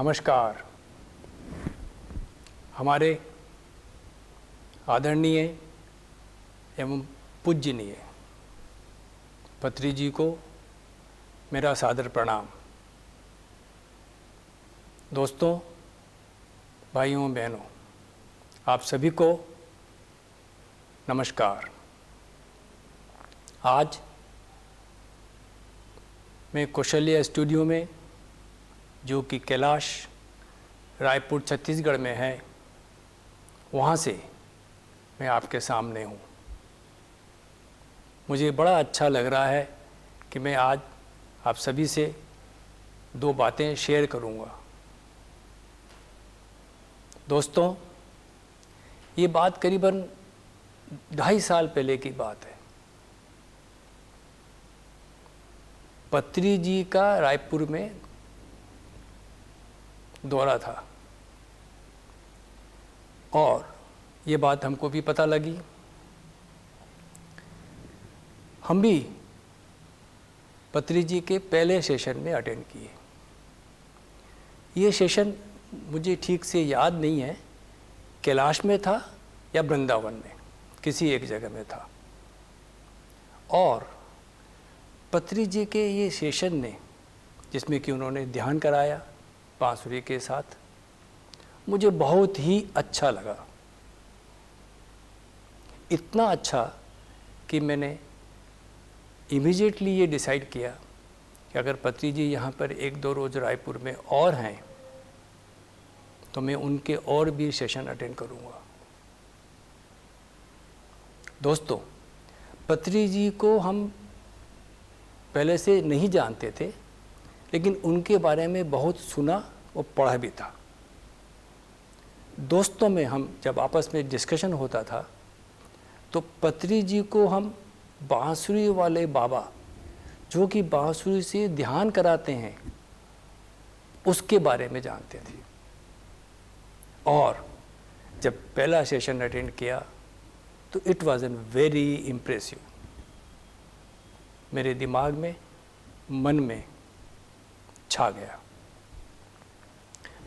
नमस्कार। हमारे आदरणीय एवं पूज्यनीय पत्री जी को मेरा सादर प्रणाम। दोस्तों, भाइयों बहनों, आप सभी को नमस्कार। आज मैं कौशल्या स्टूडियो में, जो कि कैलाश रायपुर छत्तीसगढ़ में है, वहाँ से मैं आपके सामने हूँ। मुझे बड़ा अच्छा लग रहा है कि मैं आज आप सभी से दो बातें शेयर करूँगा। दोस्तों, ये बात करीबन 2.5 साल पहले की बात है। पत्री जी का रायपुर में दौरा था और ये बात हमको भी पता लगी। हम भी पत्री जी के पहले सेशन में अटेंड किए। ये सेशन मुझे ठीक से याद नहीं है, कैलाश में था या वृंदावन में, किसी एक जगह में था। और पत्री जी के ये सेशन ने, जिसमें कि उन्होंने ध्यान कराया बांसुरी के साथ, मुझे बहुत ही अच्छा लगा। इतना अच्छा कि मैंने इमीडिएटली ये डिसाइड किया कि अगर पत्री जी यहाँ पर 1-2 रोज़ रायपुर में और हैं तो मैं उनके और भी सेशन अटेंड करूँगा। दोस्तों, पत्री जी को हम पहले से नहीं जानते थे, लेकिन उनके बारे में बहुत सुना और पढ़ा भी था। दोस्तों में हम जब आपस में डिस्कशन होता था तो पत्री जी को हम बांसुरी वाले बाबा, जो कि बांसुरी से ध्यान कराते हैं, उसके बारे में जानते थे। और जब पहला सेशन अटेंड किया तो it was an very impressive. मेरे दिमाग में, मन में छा गया।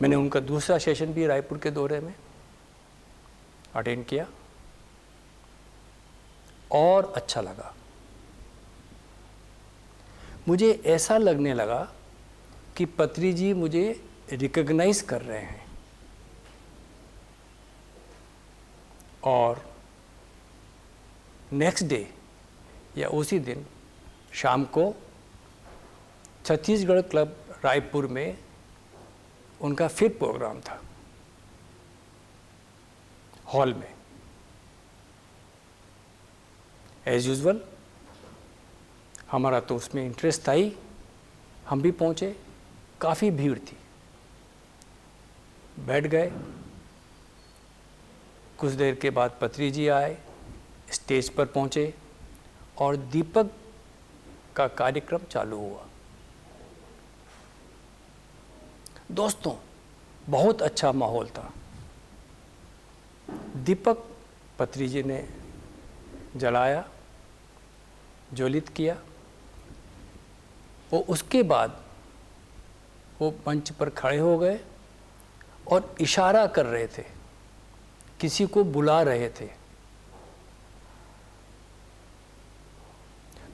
मैंने उनका दूसरा सेशन भी रायपुर के दौरे में अटेंड किया और अच्छा लगा। मुझे ऐसा लगने लगा कि पत्री जी मुझे रिकॉग्नाइज कर रहे हैं। और नेक्स्ट डे या उसी दिन शाम को छत्तीसगढ़ क्लब रायपुर में उनका फिर प्रोग्राम था, हॉल में। एज यूजुअल हमारा तो उसमें इंटरेस्ट था ही। हम भी पहुंचे, काफ़ी भीड़ थी। बैठ गए। कुछ देर के बाद पत्री जी आए, स्टेज पर पहुंचे और दीपक का कार्यक्रम चालू हुआ। दोस्तों, बहुत अच्छा माहौल था। दीपक पत्री जी ने जलाया, ज्वलित किया। वो उसके बाद वो मंच पर खड़े हो गए और इशारा कर रहे थे, किसी को बुला रहे थे।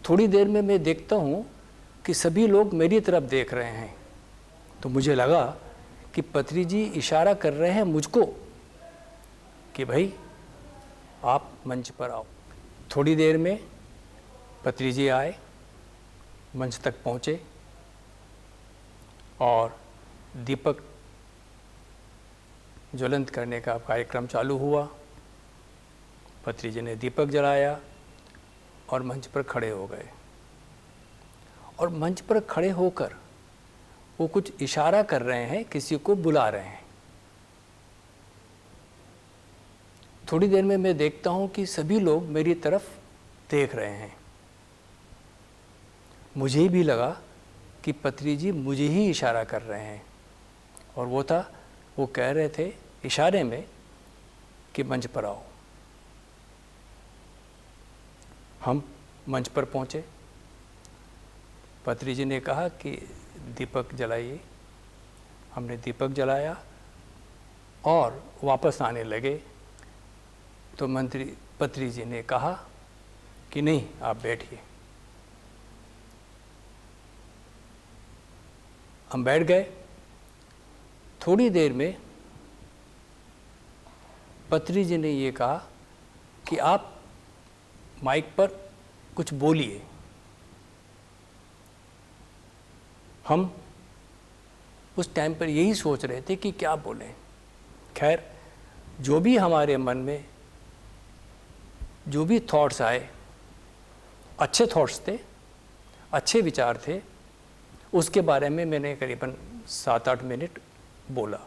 थोड़ी देर में मैं देखता हूँ कि सभी लोग मेरी तरफ देख रहे हैं, तो मुझे लगा कि पत्री जी इशारा कर रहे हैं मुझको कि भाई आप मंच पर आओ। थोड़ी देर में पत्री जी आए, मंच तक पहुँचे और दीपक ज्वलंत करने का कार्यक्रम चालू हुआ। पत्री जी ने दीपक जलाया और मंच पर खड़े हो गए। और मंच पर खड़े होकर वो कुछ इशारा कर रहे हैं, किसी को बुला रहे हैं। थोड़ी देर में मैं देखता हूं कि सभी लोग मेरी तरफ देख रहे हैं। मुझे भी लगा कि पत्री जी मुझे ही इशारा कर रहे हैं, और वो कह रहे थे इशारे में कि मंच पर आओ। हम मंच पर पहुंचे। पत्री जी ने कहा कि दीपक जलाइए। हमने दीपक जलाया और वापस आने लगे तो मंत्री पत्री जी ने कहा कि नहीं, आप बैठिए। हम बैठ गए। थोड़ी देर में पत्री जी ने ये कहा कि आप माइक पर कुछ बोलिए। हम उस टाइम पर यही सोच रहे थे कि क्या बोलें। खैर, जो भी हमारे मन में जो भी थॉट्स आए, अच्छे थॉट्स थे, अच्छे विचार थे, उसके बारे में मैंने करीबन 7-8 मिनट बोला।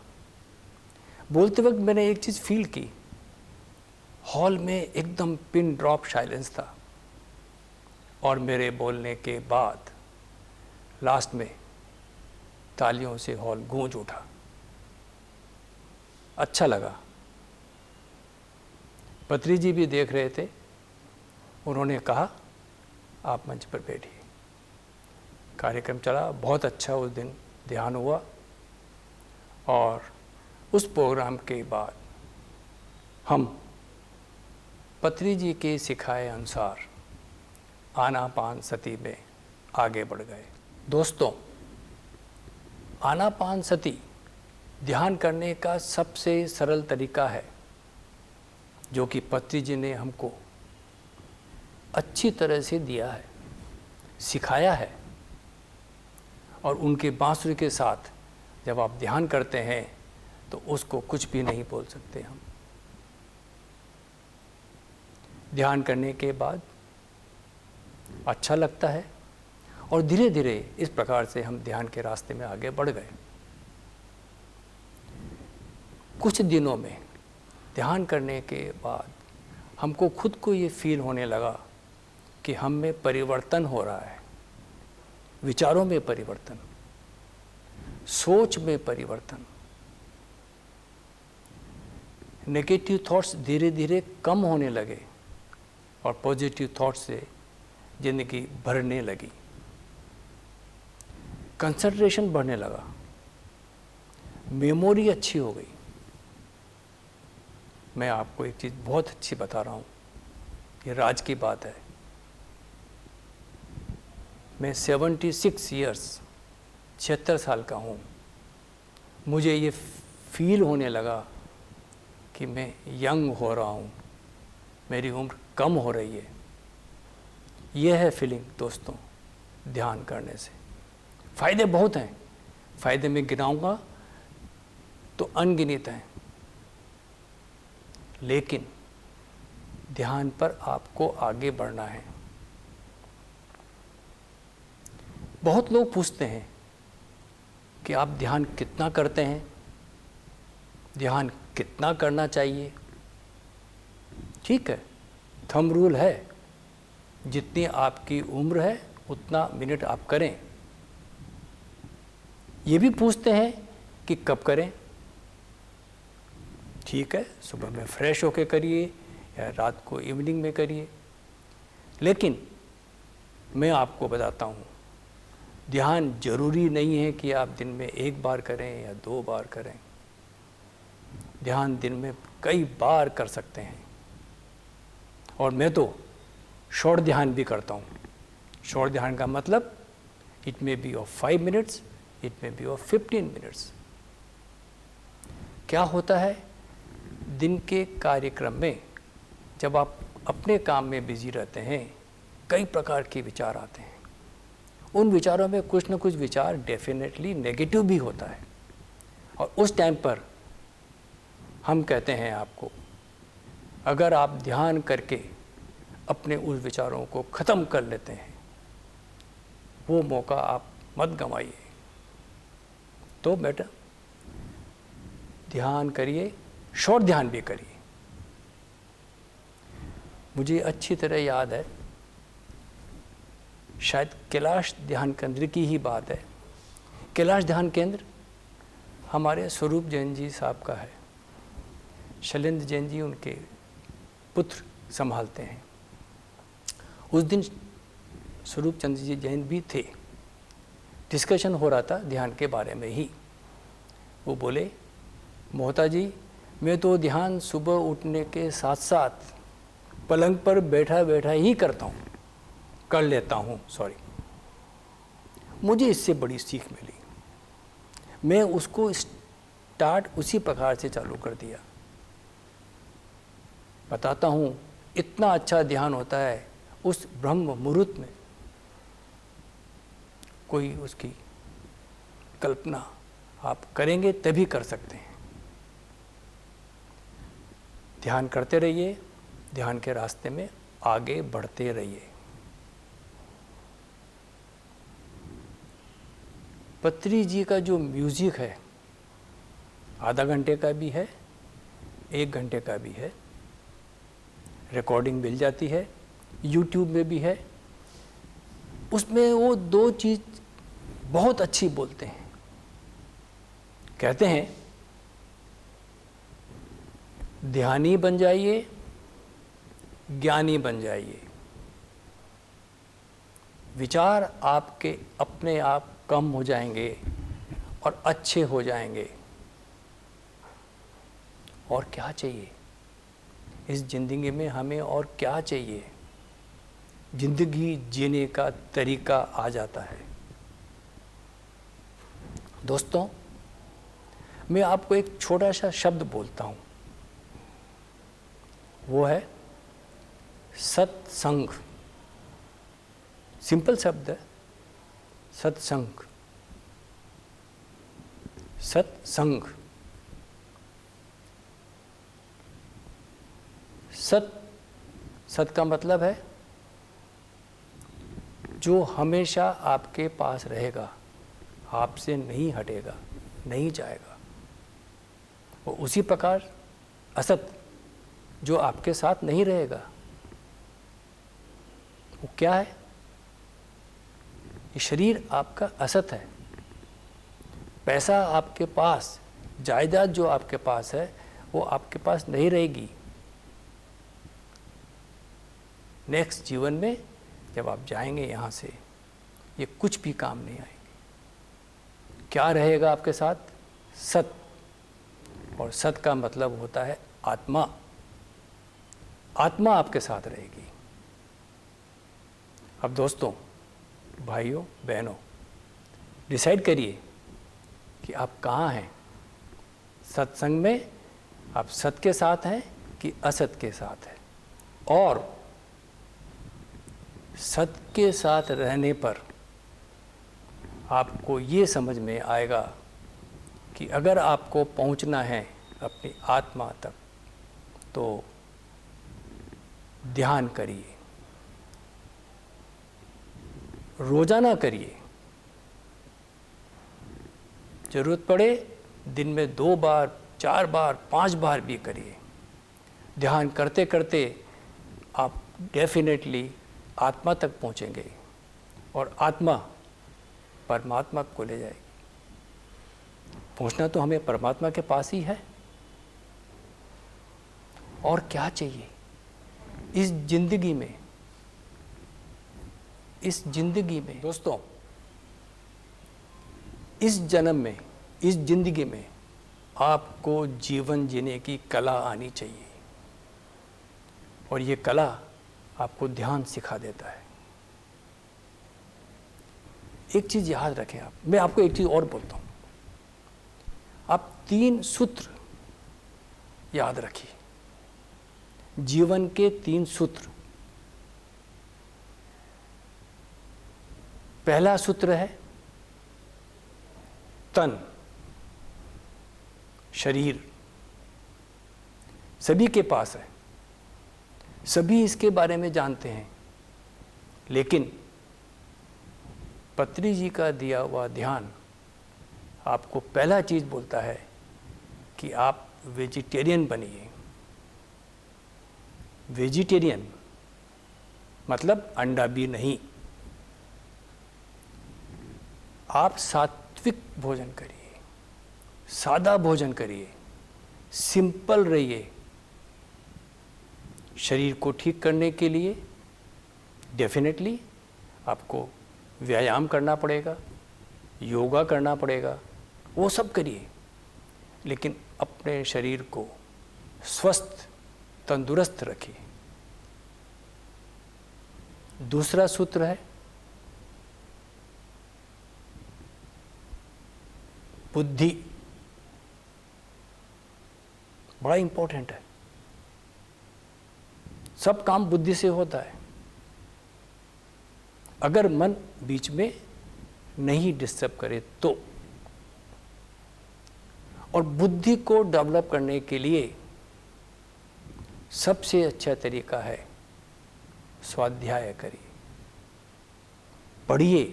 बोलते वक्त मैंने एक चीज़ फील की, हॉल में एकदम पिन ड्रॉप साइलेंस था और मेरे बोलने के बाद लास्ट में तालियों से हॉल गूंज उठा। अच्छा लगा। पत्री जी भी देख रहे थे। उन्होंने कहा आप मंच पर बैठिए। कार्यक्रम चला, बहुत अच्छा उस दिन ध्यान हुआ और उस प्रोग्राम के बाद हम पत्री जी के सिखाए अनुसार आनापानसती में आगे बढ़ गए। दोस्तों, आनापानसती ध्यान करने का सबसे सरल तरीका है जो कि पत्री जी ने हमको अच्छी तरह से दिया है, सिखाया है। और उनके बांसुरी के साथ जब आप ध्यान करते हैं तो उसको कुछ भी नहीं बोल सकते हम। ध्यान करने के बाद अच्छा लगता है और धीरे धीरे इस प्रकार से हम ध्यान के रास्ते में आगे बढ़ गए। कुछ दिनों में ध्यान करने के बाद हमको खुद को ये फील होने लगा कि हम में परिवर्तन हो रहा है, विचारों में परिवर्तन, सोच में परिवर्तन। नेगेटिव थॉट्स धीरे धीरे कम होने लगे और पॉजिटिव थॉट्स से जिंदगी भरने लगी। कंसंट्रेशन बढ़ने लगा, मेमोरी अच्छी हो गई। मैं आपको एक चीज़ बहुत अच्छी बता रहा हूँ, ये राज की बात है। मैं 76 ईयर्स 76 साल का हूँ। मुझे ये फील होने लगा कि मैं यंग हो रहा हूँ, मेरी उम्र कम हो रही है। ये है फीलिंग दोस्तों ध्यान करने से। फ़ायदे बहुत हैं, फ़ायदे में गिनाऊंगा तो अनगिनत हैं, लेकिन ध्यान पर आपको आगे बढ़ना है। बहुत लोग पूछते हैं कि आप ध्यान कितना करते हैं, ध्यान कितना करना चाहिए। ठीक है, थंब रूल है, जितनी आपकी उम्र है उतना मिनट आप करें। ये भी पूछते हैं कि कब करें। ठीक है, सुबह में फ्रेश होके करिए या रात को इवनिंग में करिए, लेकिन मैं आपको बताता हूँ ध्यान जरूरी नहीं है कि आप दिन में 1 बार करें या 2 बार करें। ध्यान दिन में कई बार कर सकते हैं। और मैं तो शॉर्ट ध्यान भी करता हूँ। शॉर्ट ध्यान का मतलब it may be of 5 minutes, it may be of 15 minutes. क्या होता है, दिन के कार्यक्रम में जब आप अपने काम में बिजी रहते हैं, कई प्रकार के विचार आते हैं। उन विचारों में कुछ न कुछ विचार डेफिनेटली नेगेटिव भी होता है। और उस टाइम पर हम कहते हैं आपको, अगर आप ध्यान करके अपने उस विचारों को ख़त्म कर लेते हैं, वो मौका आप मत गंवाइए। तो बेटा ध्यान करिए, शॉर्ट ध्यान भी करिए। मुझे अच्छी तरह याद है, शायद कैलाश ध्यान केंद्र की ही बात है। कैलाश ध्यान केंद्र हमारे स्वरूप जैन जी साहब का है। शैलेंद्र जैन जी उनके पुत्र संभालते हैं। उस दिन स्वरूप चंद्र जी जैन भी थे। डिस्कशन हो रहा था ध्यान के बारे में ही। वो बोले, मोहता जी मैं तो ध्यान सुबह उठने के साथ साथ पलंग पर बैठा बैठा ही कर लेता हूँ। मुझे इससे बड़ी सीख मिली। मैं उसको स्टार्ट उसी प्रकार से चालू कर दिया। बताता हूँ, इतना अच्छा ध्यान होता है उस ब्रह्म मुहूर्त में, कोई उसकी कल्पना आप करेंगे तभी कर सकते हैं। ध्यान करते रहिए, ध्यान के रास्ते में आगे बढ़ते रहिए। पत्री जी का जो म्यूजिक है, आधा घंटे का भी है, 1 घंटे का भी है, रिकॉर्डिंग मिल जाती है, यूट्यूब में भी है। उसमें वो 2 चीज़ बहुत अच्छी बोलते हैं। कहते हैं, ध्यानी बन जाइए, ज्ञानी बन जाइए। विचार आपके अपने आप कम हो जाएंगे और अच्छे हो जाएंगे। और क्या चाहिए इस जिंदगी में? हमें और क्या चाहिए? जिंदगी जीने का तरीका आ जाता है। दोस्तों, मैं आपको एक छोटा सा शब्द बोलता हूं, वो है सत्संग। सिंपल शब्द है, सत्संग। सत्संग, सत का मतलब है जो हमेशा आपके पास रहेगा, आपसे नहीं हटेगा, नहीं जाएगा। और उसी प्रकार असत, जो आपके साथ नहीं रहेगा। वो क्या है? ये शरीर आपका असत है। पैसा आपके पास, जायदाद जो आपके पास है, वो आपके पास नहीं रहेगी। नेक्स्ट जीवन में जब आप जाएंगे यहाँ से, ये कुछ भी काम नहीं आएंगे। क्या रहेगा आपके साथ? सत। और सत का मतलब होता है आत्मा। आत्मा आपके साथ रहेगी। अब दोस्तों, भाइयों, बहनों, डिसाइड करिए कि आप कहाँ हैं। सत्संग में आप सत के साथ हैं कि असत के साथ हैं। और सत के साथ रहने पर आपको ये समझ में आएगा कि अगर आपको पहुंचना है अपनी आत्मा तक, तो ध्यान करिए, रोजाना करिए। जरूरत पड़े दिन में 2 बार, 4 बार, 5 बार भी करिए। ध्यान करते करते आप डेफिनेटली आत्मा तक पहुंचेंगे और आत्मा परमात्मा को ले जाएगी। पहुंचना तो हमें परमात्मा के पास ही है। और क्या चाहिए इस जिंदगी में? इस जिंदगी में दोस्तों, इस जन्म में, इस जिंदगी में आपको जीवन जीने की कला आनी चाहिए। और ये कला आपको ध्यान सिखा देता है। एक चीज याद रखें आप, मैं आपको एक चीज और बोलता हूं। आप 3 सूत्र याद रखिए, जीवन के 3 सूत्र। पहला सूत्र है तन, शरीर। सभी के पास है, सभी इसके बारे में जानते हैं, लेकिन पत्री जी का दिया हुआ ध्यान आपको पहला चीज बोलता है कि आप वेजिटेरियन बनिए। वेजिटेरियन मतलब अंडा भी नहीं। आप सात्विक भोजन करिए, सादा भोजन करिए, सिंपल रहिए। शरीर को ठीक करने के लिए डेफिनेटली आपको व्यायाम करना पड़ेगा, योगा करना पड़ेगा, वो सब करिए। लेकिन अपने शरीर को स्वस्थ तंदुरुस्त रखिए। दूसरा सूत्र है बुद्धि। बड़ा इंपॉर्टेंट है। सब काम बुद्धि से होता है, अगर मन बीच में नहीं डिस्टर्ब करे तो। और बुद्धि को डेवलप करने के लिए सबसे अच्छा तरीका है स्वाध्याय करिए, पढ़िए।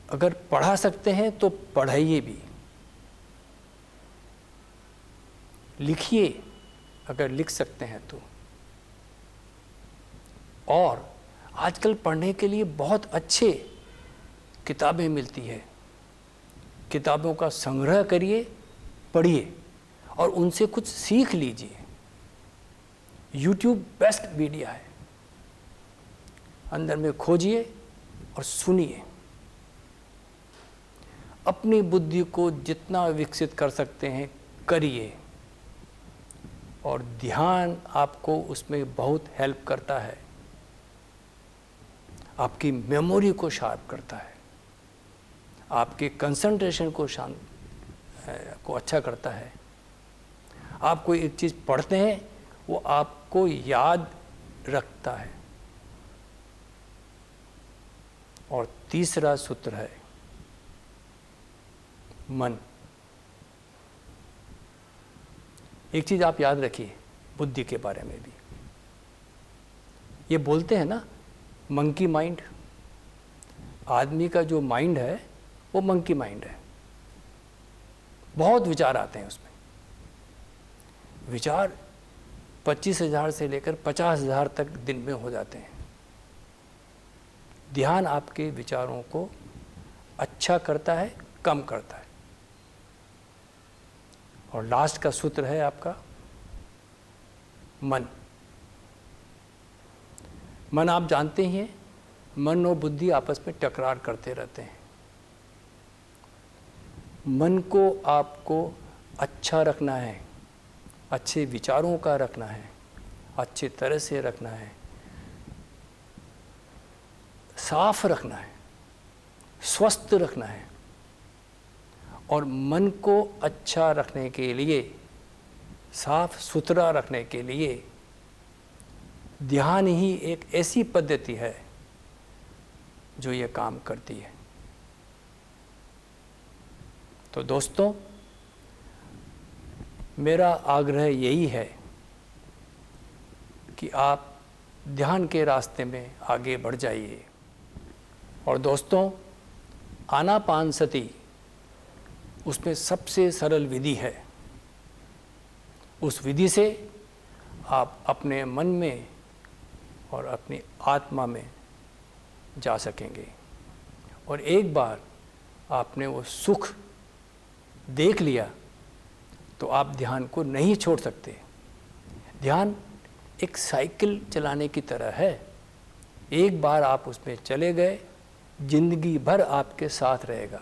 अगर पढ़ा सकते हैं तो पढ़ाइए भी, लिखिए अगर लिख सकते हैं तो। और आजकल पढ़ने के लिए बहुत अच्छे किताबें मिलती है, किताबों का संग्रह करिए, पढ़िए और उनसे कुछ सीख लीजिए। YouTube बेस्ट मीडिया है, अंदर में खोजिए और सुनिए। अपनी बुद्धि को जितना विकसित कर सकते हैं करिए, और ध्यान आपको उसमें बहुत हेल्प करता है, आपकी मेमोरी को शार्प करता है, आपके कंसंट्रेशन को अच्छा करता है। आप कोई एक चीज़ पढ़ते हैं वो आपको याद रखता है। और तीसरा सूत्र है मन। एक चीज़ आप याद रखिए बुद्धि के बारे में भी, ये बोलते हैं ना मंकी माइंड। आदमी का जो माइंड है वो मंकी माइंड है, बहुत विचार आते हैं उसमें। विचार 25,000 से लेकर 50,000 तक दिन में हो जाते हैं। ध्यान आपके विचारों को अच्छा करता है, कम करता है। और लास्ट का सूत्र है आपका मन। मन आप जानते ही हैं, मन और बुद्धि आपस में टकरार करते रहते हैं। मन को आपको अच्छा रखना है, अच्छे विचारों का रखना है, अच्छे तरह से रखना है, साफ रखना है, स्वस्थ रखना है। और मन को अच्छा रखने के लिए, साफ सुथरा रखने के लिए ध्यान ही एक ऐसी पद्धति है जो ये काम करती है। तो दोस्तों, मेरा आग्रह यही है कि आप ध्यान के रास्ते में आगे बढ़ जाइए। और दोस्तों, आनापानसति उसमें सबसे सरल विधि है। उस विधि से आप अपने मन में और अपनी आत्मा में जा सकेंगे। और एक बार आपने वो सुख देख लिया तो आप ध्यान को नहीं छोड़ सकते। ध्यान एक साइकिल चलाने की तरह है, एक बार आप उसमें चले गए, जिंदगी भर आपके साथ रहेगा।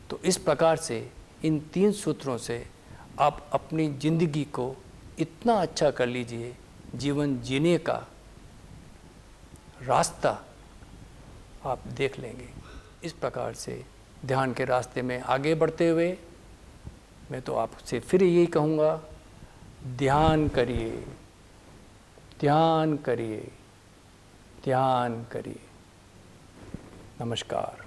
तो इस प्रकार से इन 3 सूत्रों से आप अपनी ज़िंदगी को इतना अच्छा कर लीजिए, जीवन जीने का रास्ता आप देख लेंगे। इस प्रकार से ध्यान के रास्ते में आगे बढ़ते हुए मैं तो आपसे फिर यही कहूँगा, ध्यान करिए, ध्यान करिए, ध्यान करिए। नमस्कार।